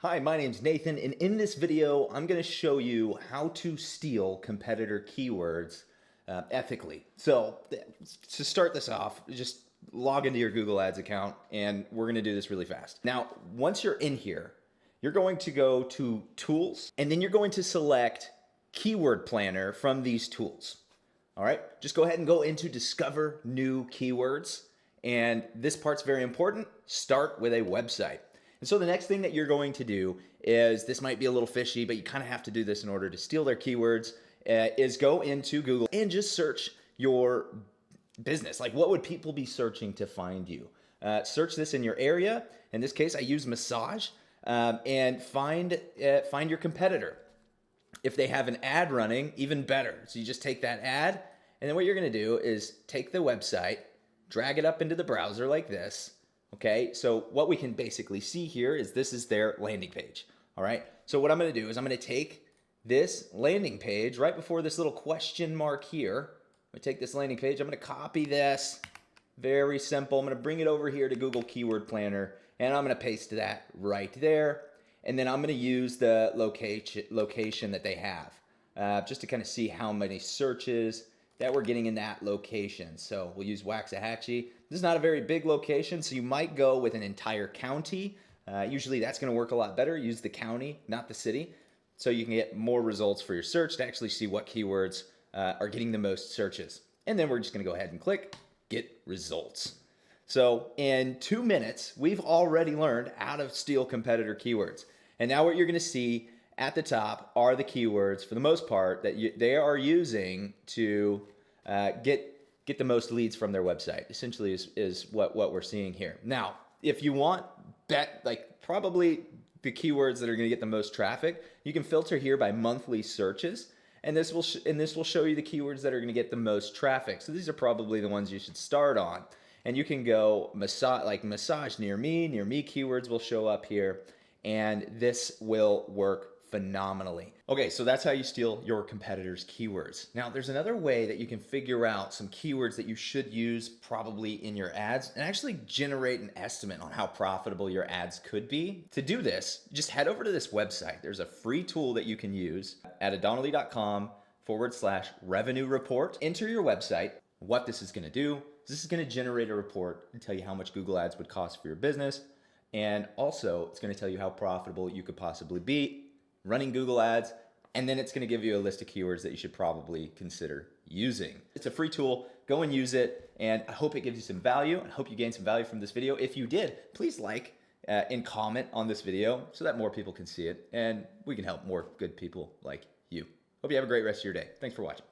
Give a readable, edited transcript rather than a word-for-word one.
Hi, my name's Nathan, and in this video, I'm going to show you how to steal competitor keywords ethically. So, to start this off, just log into your Google Ads account, and we're going to do this really fast. Now, once you're in here, you're going to go to Tools, and then you're going to select Keyword Planner from these tools. All right, just go ahead and go into Discover New Keywords, and this part's very important. Start with a website. And so the next thing that you're going to do is, this might be a little fishy, but you kind of have to do this in order to steal their keywords, is go into Google and just search your business. Like, what would people be searching to find you? Search this in your area. In this case, I use massage, and find your competitor. If they have an ad running, even better. So you just take that ad, and then what you're going to do is take the website, drag it up into the browser like this. Okay, so what we can basically see here is this is their landing page. All right, so what I'm going to do is I'm going to take this landing page right before this little question mark here. I'm going to take this landing page, I'm going to copy this. Very simple. I'm going to bring it over here to Google Keyword Planner, and I'm going to paste that right there. And then I'm going to use the location that they have, just to kind of see how many searches that we're getting in that location. So we'll use Waxahachie. This is not a very big location, so you might go with an entire county. Usually that's going to work a lot better. Use the county, not the city, so you can get more results for your search to actually see what keywords are getting the most searches. And then we're just going to go ahead and click Get Results. So in 2 minutes, we've already learned how to steal competitor keywords. And now what you're going to see at the top are the keywords, for the most part, that they are using to get the most leads from their website. Essentially is what we're seeing here. Now, if you want probably the keywords that are going to get the most traffic, you can filter here by monthly searches, and this will show you the keywords that are going to get the most traffic. So these are probably the ones you should start on. And you can go massage near me keywords will show up here, and this will work phenomenally. Okay, so that's how you steal your competitors' keywords. Now, there's another way that you can figure out some keywords that you should use probably in your ads and actually generate an estimate on how profitable your ads could be. To do this, just head over to this website. There's a free tool that you can use at adonally.com/revenue report. Enter your website. What this is going to do is this is going to generate a report and tell you how much Google Ads would cost for your business. And also, it's going to tell you how profitable you could possibly be running Google Ads, and then it's going to give you a list of keywords that you should probably consider using. It's a free tool. Go and use it, and I hope it gives you some value. I hope you gained some value from this video. If you did, please like and comment on this video so that more people can see it, and we can help more good people like you. Hope you have a great rest of your day. Thanks for watching.